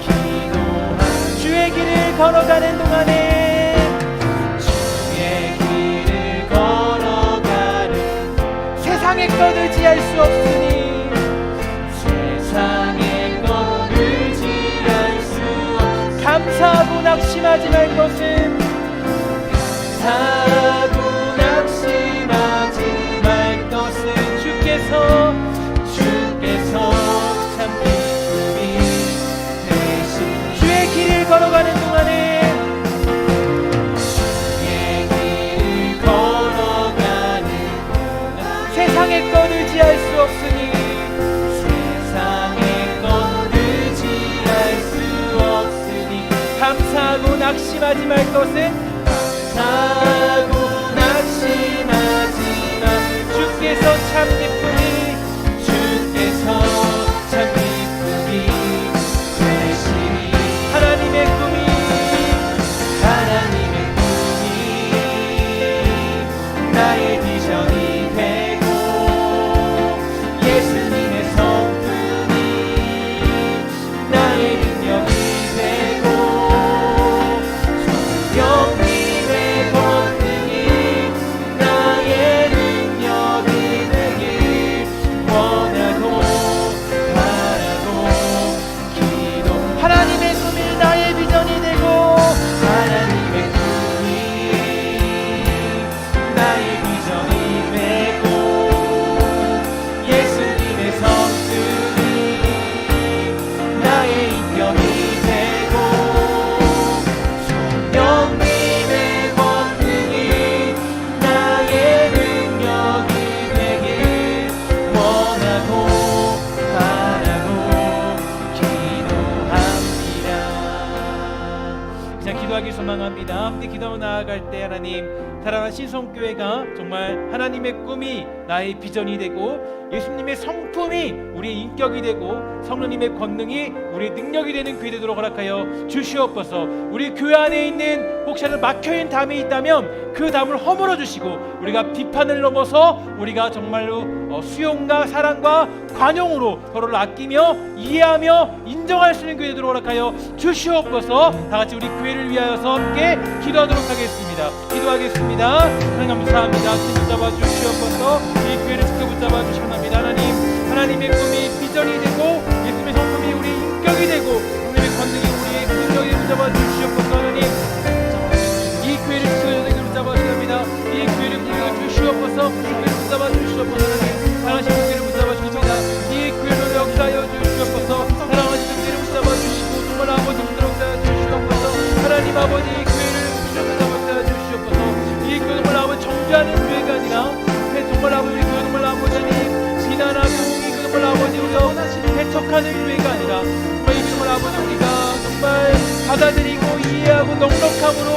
기도하는 주의 길을 걸어가는 동안에 주의 길을 걸어가는 세상의 것 의지할 수 없으니 세상의 것 의지할 수 없으니 감사하고 낙심하지 말 것은 감사하고 낙심하지 말 것은 주께서 참 기쁨이 되신 주의 길을 걸어가는 동안에 주의 길을 걸어가는 세상의 것 의지할 수 없으니 세상의 것 의지할 수 없으니 감사하고 낙심하지 말 것은 감사하고 낙심하지 마 주께서 참 기쁨이 되시니 하나님의 꿈이 나의 비전이 되고 예수님의 성품이 나의 능력이 되고 성령님의 권능이 나의 능력이 되길 원하고 바라고 기도 하나님의 꿈이 나의 비전이 되고 하나님의 꿈이 나의 비전이 되고 예수님의 성품이 나의 인격이 되고 성령님의 권능이 나의 능력이 되길 원하고 바라고 기도합니다. 그냥 기도하기 소망합니다. 함께 기도하고 나아갈 때 하나님 사랑하는 신성교회가 정말 하나님의 꿈이 나의 비전이 되고 예수님의 성품이 우리의 인격이 되고 성령님의 권능이 우리의 능력이 되는 교회 되도록 허락하여 주시옵소서. 우리 교회 안에 있는 혹시라도 막혀있는 담이 있다면 그 담을 허물어 주시고 우리가 비판을 넘어서 우리가 정말로 수용과 사랑과 관용으로 서로를 아끼며 이해하며 인정할 수 있는 교회 되도록 허락하여 주시옵소서. 다같이 우리 교회를 위하여서 함께 기도하도록 하겠습니다. 기도하겠습니다. 하나님 감사합니다. 주님 붙잡아 주시옵소서. 이 교회를 지켜 붙잡아 주시옵소서. 하나님의 꿈이 비전이 되고 예수님의 성품이 우리의 인격이 되고 하나님의 권능이 우리의 능력에 붙잡아 주시옵소서. 하나님 이 교회를 지켜 붙잡아 주시옵니다. 이 교회를 붙잡아 주시옵소서. 교회를 붙잡아 주시옵소서. 하나님 사랑하시는 교회를 붙잡아 주십니다. 이 교회를 역사하여 주시옵소서. 사랑하시는 교회를 붙잡아 주시고 정말 아버지 붙잡아 주시옵소서. 하나님 아버지 이 교회를 붙잡아 주시옵소서. 이 교회 정말 아버지 정죄하는 교회가 아니라 정말 아버지 교회 정말 아버지님 비난하고 이 정말 아버지 우리가 배척하는 교회가 아니라 정말 이 정말 아버지 우리가 정말 받아들이고 이해하고 넉넉함으로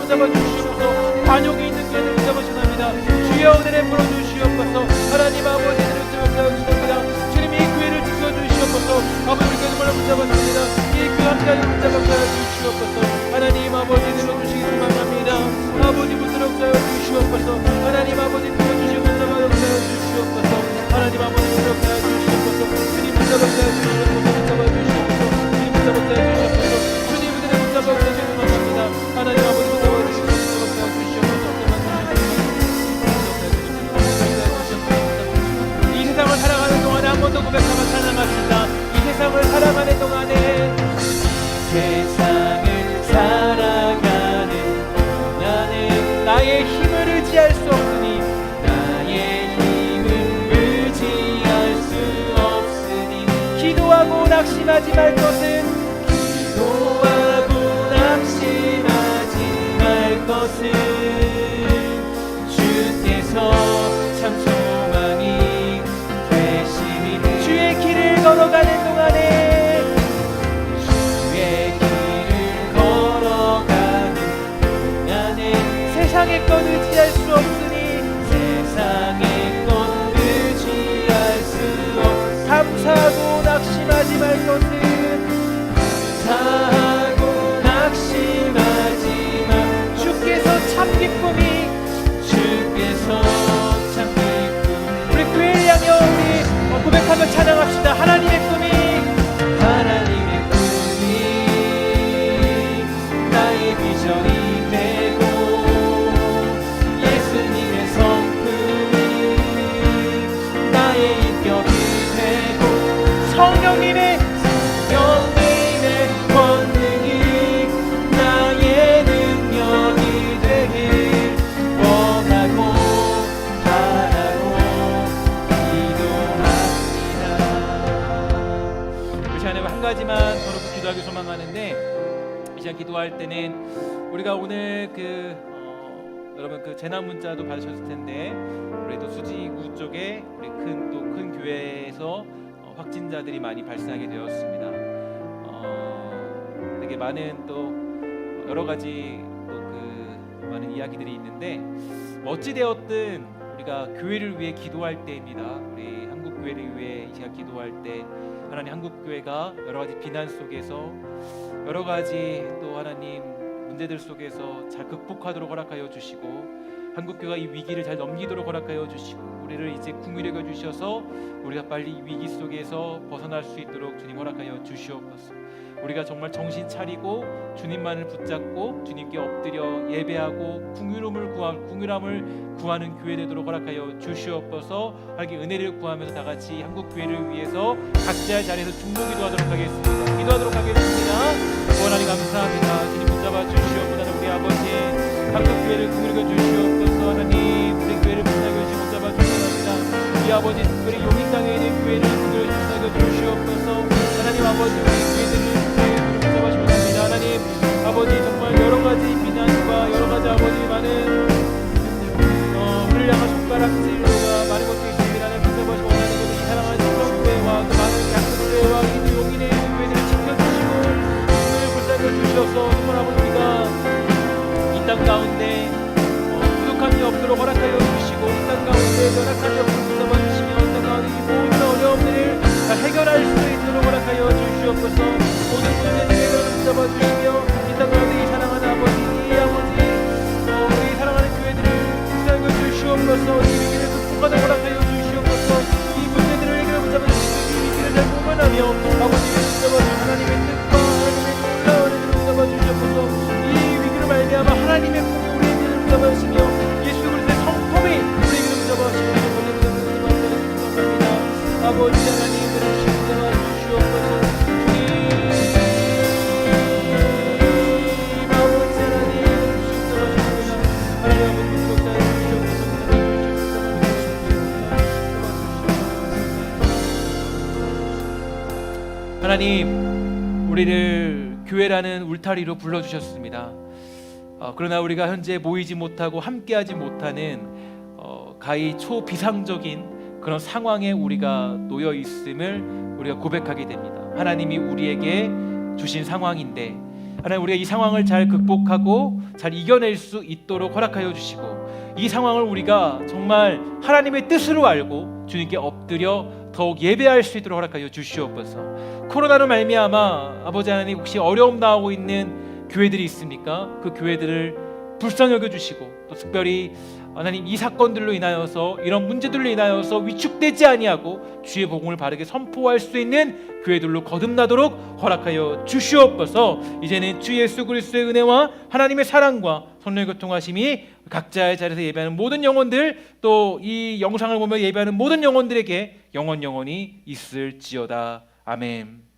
붙잡아 주시옵소서. 관용이 있는 교회를 붙잡아 주옵니다. 주여 은혜를 풀어주시옵소서. 하나님 아버지 은혜를 붙잡아 주옵소서. 주님 이 교회를 지켜주시옵소서. 아버지 우리 교회를 붙잡아 주옵니다. 이 교회 함께하여 붙잡아 주시옵소서. 하나님 아버지 들어주시기 소망합니다. 아버지 붙들어 주시옵소서. 하나님 아버지 들어주시고 붙잡아 주시옵소서. 하나님 아버지 붙들어 주시옵소서. 주님 붙잡아 주시옵소서. 붙잡아 주시옵소서. 주님 붙잡아 주시옵소서. 주님 은혜를 붙잡아 주시기 소망합니다. 하나님 아버지 붙잡아 주시옵소서. 이 세상을 살아가는 동안에 한 번 더 고백하며 찬양합시다. 이 세상을 살아가는 동안에 세상을 살아가는 동안에 나의 힘을 의지할 수 없으니 나의 힘을 의지할 수 없으니 기도하고 낙심하지 말 것은 기도하고 낙심하지 말 것은 주께서 참 소망이 되시니 주의 길을 걸어가는 동안에 주의 길을 걸어가는 동안에 세상의 것 의지할 수 없으니 세상의 것 의지할 수 없으니 감사하고 낙심하지 말 것은 감사하고 낙심하지 마 주께서 참 기쁨이 주께서 참 기쁨이 우리 교회를 향해 우리 고백하며 찬양합시다. 하나님의 꿈이 하나님의 꿈이 나의 비전이 되고 예수님의 성품이 나의 인격이 되고 성령님의 권능이 나의 능력이 되길 원하고 바라고 기도합니다. 우리 시간에 한 가지만 더 놓고 기도하기 소망하는데 이 시간 기도할 때는 우리가 오늘 여러분 그 재난 문자도 받으셨을 텐데 우리도 수지구 쪽에 우리 큰 교회에서 확진자들이 많이 발생하게 되었습니다. 되게 많은 또 여러 가지 또 그 많은 이야기들이 있는데 어찌 되었든 우리가 교회를 위해 기도할 때입니다. 우리 한국 교회를 위해 이 시간 기도할 때 하나님 한국 교회가 여러 가지 비난 속에서 여러 가지 또 하나님 문제들 속에서 잘 극복하도록 허락하여 주시고 한국 교회가 이 위기를 잘 넘기도록 허락하여 주시고 우리를 이제 국민에 겨 주셔서 우리가 빨리 이 위기 속에서 벗어날 수 있도록 주님 허락하여 주시옵소서. 우리가 정말 정신 차리고 주님만을 붙잡고 주님께 엎드려 예배하고 궁유함을 구하는 교회 되도록 허락하여 주시옵소서. 하나님께 은혜를 구하면서 다 같이 한국 교회를 위해서 각자의 자리에서 중보 기도하도록 하겠습니다. 기도하도록 하겠습니다. 하나님 감사합니다. 주님 붙잡아 주시옵소서. 우리 아버지 한국 교회를 긍휼히 주시옵소서. 하나님 우리 교회를 붙잡아 주시옵소서. 우리 아버지 특별히 용인 땅에 있는 교회를 긍휼히 주시옵소서. 하나님 아버지 우리 교회들을 붙잡아주옵소서. 하나님 아버지 정말 여러 가지 비난과 여러 가지 아버지 많은 우리를 향한 손가락질과 많은 것들이 있습니다. 하나님 붙잡아주시고 하나님 이 사랑하는 성령교회와 또 많은 약속교회와 이 용인의 교회들을 지켜주시고 오늘 붙잡아 주셔서 정말 아버지 우리가 이 땅 가운데 부족함이 없도록 허락하여 주시고 이 땅 가운데 연약함이 없도록 붙잡아 주시며 이 땅 가운데 이 모든 어려움들을 해결할 수 있도록 허락하여 주시옵소서. 모든 문제들을 붙잡아 주시며 이 땅 가운데 이 사랑하는 아버지 우리 사랑하는 교회들을 붙잡아 주시옵소서. 이 위기를 극복하도록 허락하여 주시옵소서. 이 문제들을 해결해 붙잡아 주시고 이 위기를 잘 보관하며 아버지를 붙잡아 주시고 하나님의 뜻과 하나님의 놀라운 은혜를 붙잡아 주시옵소서. 이 위기를 말미암아 하나님의 꿈이 우리에게 붙잡아 주시며 예수 그리스도의 성품이 우리에게 붙잡아 주시고 아버지 하나님을 붙잡아 주시옵소서. 주님 아버지 하나님을 붙잡아 주시옵소서. 하나님 붙잡아 주시옵소서. 하나님 우리를 교회라는 울타리로 불러주셨습니다. 그러나 우리가 현재 모이지 못하고 함께하지 못하는 가히 초비상적인 그런 상황에 우리가 놓여 있음을 우리가 고백하게 됩니다. 하나님이 우리에게 주신 상황인데 하나님, 우리가 이 상황을 잘 극복하고 잘 이겨낼 수 있도록 허락하여 주시고, 이 상황을 우리가 정말 하나님의 뜻으로 알고 주님께 엎드려 더욱 예배할 수 있도록 허락하여 주시옵소서. 코로나로 말미암아 아버지 하나님, 혹시 어려움 당하고 있는 교회들이 있습니까? 그 교회들을 불쌍히 여겨주시고, 또 특별히 하나님, 이 사건들로 인하여서, 이런 문제들로 인하여서 위축되지 아니하고 주의 복음을 바르게 선포할 수 있는 교회들로 거듭나도록 허락하여 주시옵소서. 이제는 주 예수 그리스도의 은혜와 하나님의 사랑과 성령의 교통하심이 각자의 자리에서 예배하는 모든 영혼들, 또 이 영상을 보며 예배하는 모든 영혼들에게 영원히 있을지어다. 아멘.